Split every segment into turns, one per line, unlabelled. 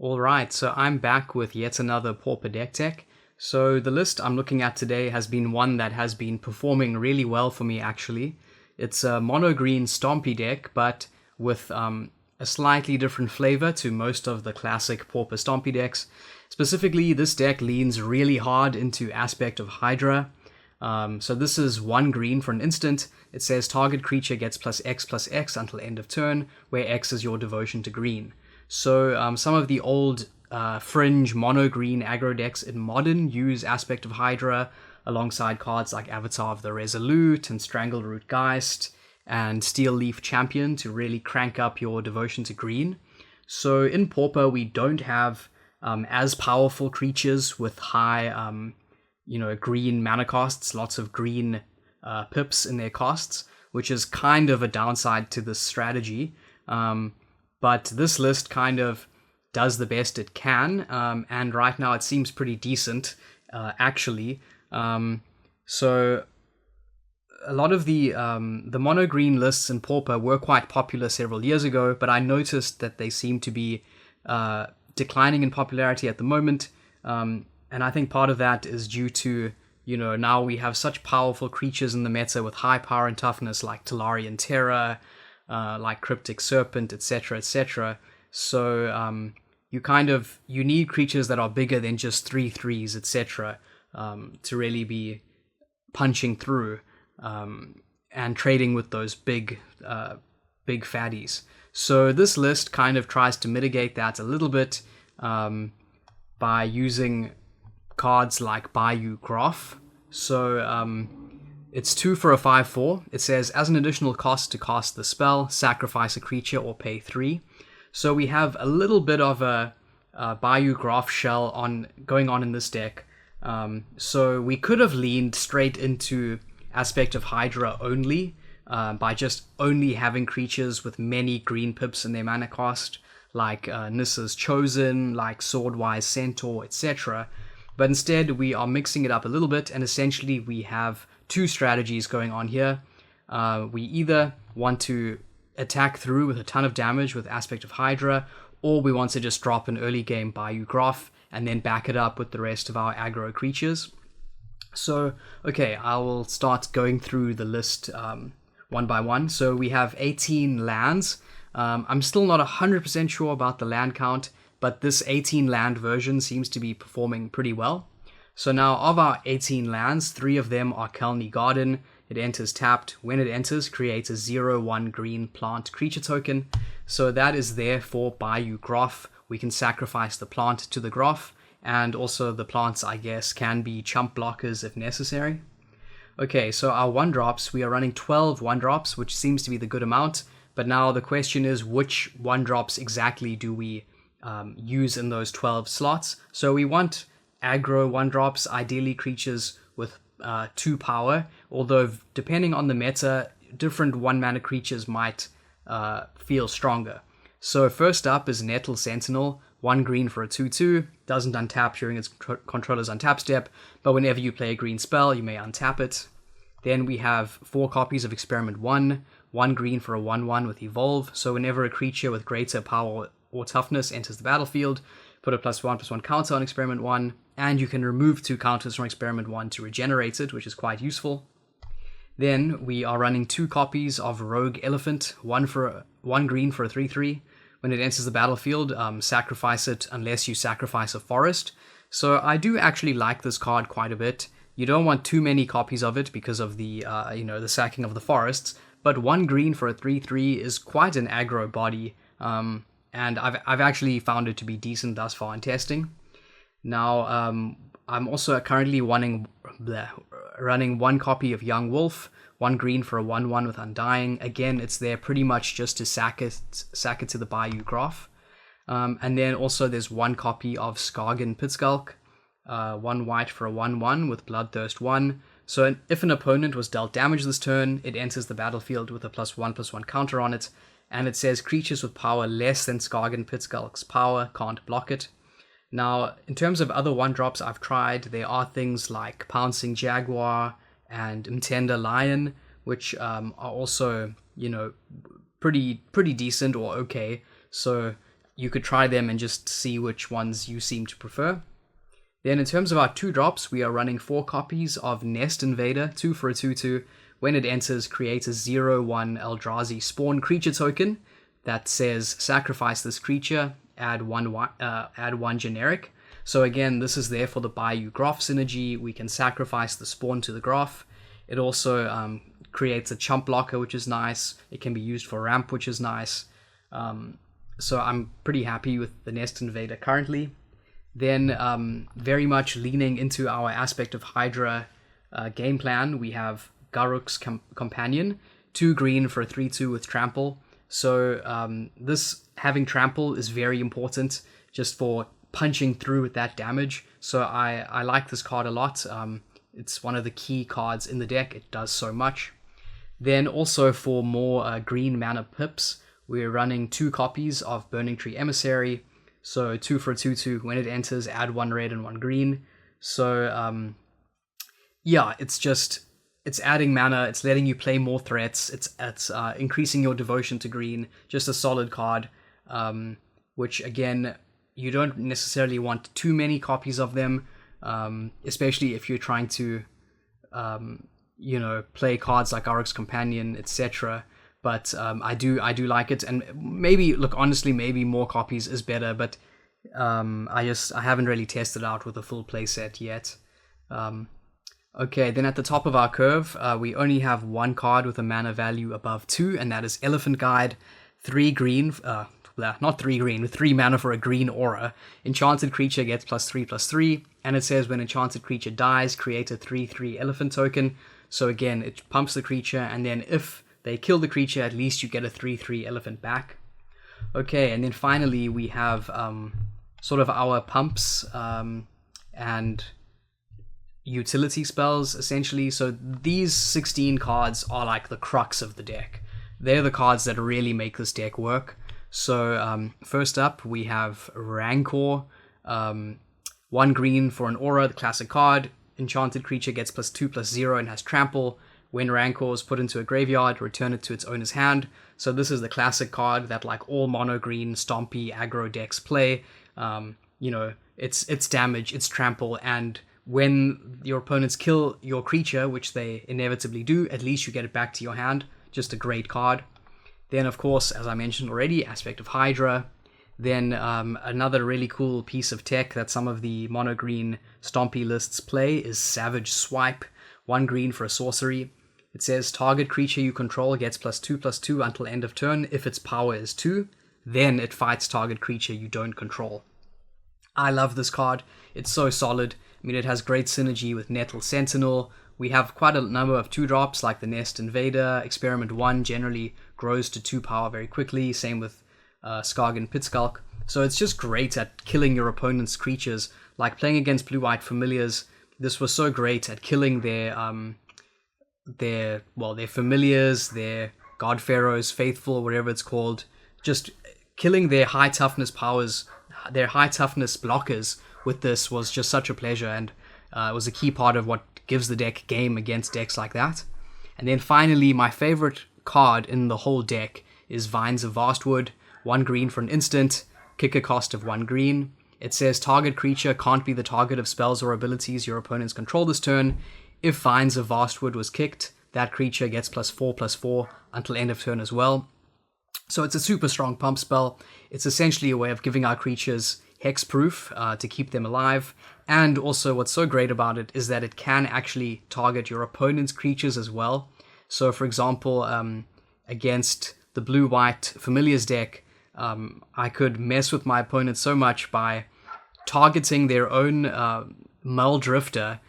Alright, so I'm back with yet another Pauper deck tech. So the list I'm looking at today has been one that has been performing really well for me actually. It's a mono green Stompy deck, but with a slightly different flavor to most of the classic Pauper Stompy decks. Specifically, this deck leans really hard into aspect of Hydra. So this is 1 green for an instant. It says target creature gets plus X until end of turn, where X is your devotion to green. So some of the old fringe mono green aggro decks in Modern use aspect of Hydra alongside cards like Avatar of the Resolute and Strangleroot Geist and Steel Leaf Champion to really crank up your devotion to green. So in Pauper, we don't have as powerful creatures with high green mana costs, lots of green pips in their costs, which is kind of a downside to this strategy. But this list kind of does the best it can, and right now it seems pretty decent, actually. So a lot of the mono green lists in Pauper were quite popular several years ago, but I noticed that they seem to be declining in popularity at the moment. And I think part of that is due to, now we have such powerful creatures in the meta with high power and toughness like Tolarian Terror, like Cryptic Serpent, etc., etc. So you need creatures that are bigger than just 3/3s, etc., to really be punching through and trading with those big fatties. So this list kind of tries to mitigate that a little bit by using cards like Bayou Graph. So it's 2 for a 5/4. It says, as an additional cost to cast the spell, sacrifice a creature or pay 3. So we have a little bit of a Bayou Graph shell going on in this deck. So we could have leaned straight into aspect of Hydra only, by just only having creatures with many green pips in their mana cost, like Nissa's Chosen, like Swordwise Centaur, etc. But instead, we are mixing it up a little bit, and essentially we have 2 strategies going on here. We either want to attack through with a ton of damage with aspect of Hydra, or we want to just drop an early game Bayou Graph and then back it up with the rest of our aggro creatures. So, okay, I will start going through the list one by one. So we have 18 lands. I'm still not 100% sure about the land count, but this 18 land version seems to be performing pretty well. So now, of our 18 lands, 3 of them are Kelney Garden. It enters tapped. When it enters, creates a 0/1 green plant creature token. So that is there for Bayou Graph. We can sacrifice the plant to the Graph, and also the plants, I guess, can be chump blockers if necessary. Okay, so our 1-drops, we are running 12 1-drops, which seems to be the good amount. But now the question is, which 1-drops exactly do we use in those 12 slots? So we want aggro 1-drops, ideally creatures with 2 power, although depending on the meta, different 1-mana creatures might feel stronger. So first up is Nettle Sentinel, 1 green for a 2/2, doesn't untap during its controller's untap step, but whenever you play a green spell, you may untap it. Then we have 4 copies of Experiment 1, 1 green for a 1/1 with Evolve, so whenever a creature with greater power or toughness enters the battlefield, put a +1/+1 counter on Experiment 1, and you can remove 2 counters from Experiment 1 to regenerate it, which is quite useful. Then we are running 2 copies of Rogue Elephant, 1 green for a 3/3. When it enters the battlefield, sacrifice it unless you sacrifice a forest. So I do actually like this card quite a bit. You don't want too many copies of it because of the the sacking of the forests, but 1 green for a 3/3 is quite an aggro body, and I've actually found it to be decent thus far in testing. Now, I'm also currently running 1 copy of Young Wolf, 1 green for a 1/1 with Undying. Again, it's there pretty much just to sack it to the Bayou Graph. And then also there's 1 copy of Skagen Pitskulk, 1 white for a 1/1 with Bloodthirst 1. So if an opponent was dealt damage this turn, it enters the battlefield with a +1/+1 counter on it, and it says creatures with power less than Skagen Pitskulk's power can't block it. Now, in terms of other 1-drops I've tried, there are things like Pouncing Jaguar and Mtenda Lion, which are also, pretty decent or okay. So you could try them and just see which ones you seem to prefer. Then in terms of our 2-drops, we are running 4 copies of Nest Invader, 2 for a 2/2. When it enters, create a 0/1 Eldrazi spawn creature token that says sacrifice this creature, add one generic. So again, this is there for the Bayou Graph synergy. We can sacrifice the spawn to the Graph. It also creates a chump blocker, which is nice. It can be used for ramp, which is nice. So I'm pretty happy with the Nest Invader currently. Then very much leaning into our Aspect of Hydra game plan, we have Garruk's Companion, 2 green for a 3/2 with Trample. So this having Trample is very important just for punching through with that damage. So I like this card a lot. It's one of the key cards in the deck. It does so much. Then also for more green mana pips, we're running 2 copies of Burning Tree Emissary. So 2 for a 2/2. When it enters, add 1 red and 1 green. So yeah, it's adding mana. It's letting you play more threats. It's increasing your devotion to green. Just a solid card. Which again, you don't necessarily want too many copies of them, especially if you're trying to, play cards like Garruk's Companion, etc. But I do like it, and maybe honestly, maybe more copies is better. But I haven't really tested out with a full playset yet. Okay, then at the top of our curve, we only have 1 card with a mana value above 2, and that is Elephant Guide, 3 green. Not 3 green, with 3 mana for a green aura. Enchanted creature gets +3/+3, and it says when enchanted creature dies, create a 3/3 elephant token. So again, it pumps the creature, and then if they kill the creature, at least you get a 3/3 elephant back. Okay, and then finally we have sort of our pumps and utility spells, essentially. So these 16 cards are like the crux of the deck. They're the cards that really make this deck work. So first up, we have Rancor, 1 green for an aura, the classic card. Enchanted creature gets +2/+0 and has Trample. When Rancor is put into a graveyard, return it to its owner's hand. So this is the classic card that like all mono green Stompy aggro decks play. It's damage, it's Trample, and when your opponents kill your creature, which they inevitably do, at least you get it back to your hand. Just a great card. Then, of course, as I mentioned already, Aspect of Hydra. Then another really cool piece of tech that some of the mono-green Stompy lists play is Savage Swipe, 1 green for a sorcery. It says target creature you control gets +2/+2 until end of turn if its power is 2. Then it fights target creature you don't control. I love this card. It's so solid. I mean, it has great synergy with Nettle Sentinel. We have quite a number of 2-drops like the Nest Invader. Experiment 1 generally grows to 2 power very quickly. Same with Skagen Pitskulk. So it's just great at killing your opponent's creatures. Like playing against blue-white familiars, this was so great at killing their familiars, their God Pharaohs, Faithful, whatever it's called. Just killing their high toughness powers, their high toughness blockers with this was just such a pleasure, and it was a key part of what gives the deck game against decks like that. And then finally, my favorite card in the whole deck is Vines of Vastwood, 1 green for an instant, kick a cost of 1 green. It says target creature can't be the target of spells or abilities your opponents control this turn. If Vines of Vastwood was kicked, that creature gets +4/+4 until end of turn as well. So it's a super strong pump spell. It's essentially a way of giving our creatures hexproof to keep them alive. And also what's so great about it is that it can actually target your opponent's creatures as well. So for example, against the blue-white Familiars deck, I could mess with my opponent so much by targeting their own Muldrifter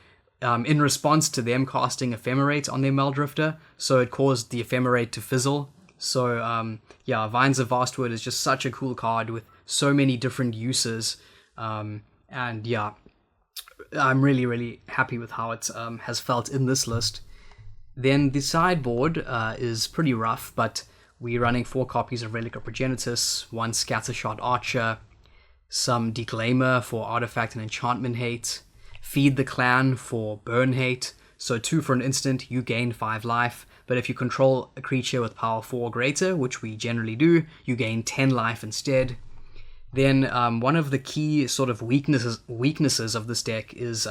in response to them casting Ephemerate on their Muldrifter. So it caused the Ephemerate to fizzle. So Vines of Vastwood is just such a cool card with so many different uses. And yeah, I'm really, really happy with how it has felt in this list. Then the sideboard is pretty rough, but we're running 4 copies of Relic of Progenitus, 1 Scattershot Archer, some Declaimer for Artifact and Enchantment Hate, Feed the Clan for Burn Hate, so 2 for an instant, you gain 5 life, but if you control a creature with power 4 or greater, which we generally do, you gain 10 life instead. Then one of the key sort of weaknesses of this deck is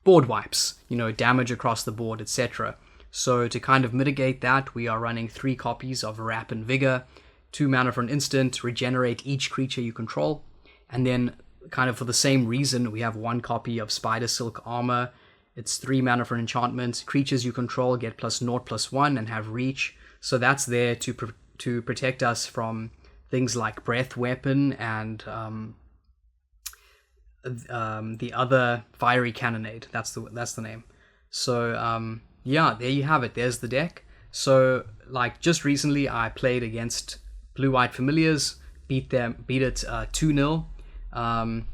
board wipes, damage across the board, etc. So to kind of mitigate that, we are running 3 copies of Wrap and Vigor, 2 mana for an instant, regenerate each creature you control, and then kind of for the same reason, we have 1 copy of Spider Silk Armor. It's 3 mana for an enchantment. Creatures you control get +0/+1 and have reach. So that's there to protect us from things like Breath Weapon and the other Fiery Cannonade. That's the name. So yeah, there you have it. There's the deck. So like just recently, I played against Blue-White Familiars, beat it 2-0. And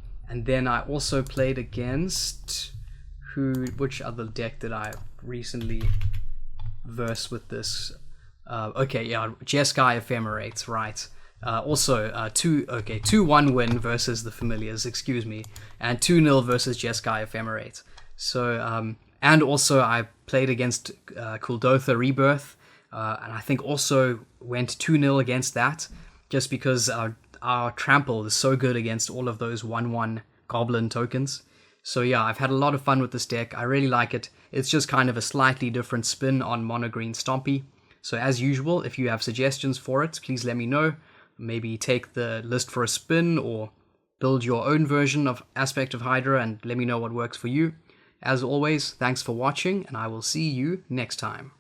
then I also played against which other deck did I recently verse with this? Okay, yeah, Jeskai Ephemerate, right. Also, 2-1 win versus the Familiars, excuse me, and 2-0 versus Jeskai Ephemerate. So, and also I played against Kuldotha Rebirth, and I think also went 2-0 against that, just because our trample is so good against all of those 1/1 goblin tokens. So yeah, I've had a lot of fun with this deck. I really like it. It's just kind of a slightly different spin on mono green Stompy. So as usual, if you have suggestions for it, please let me know. Maybe take the list for a spin or build your own version of Aspect of Hydra and let me know what works for you. As always, thanks for watching, and I will see you next time.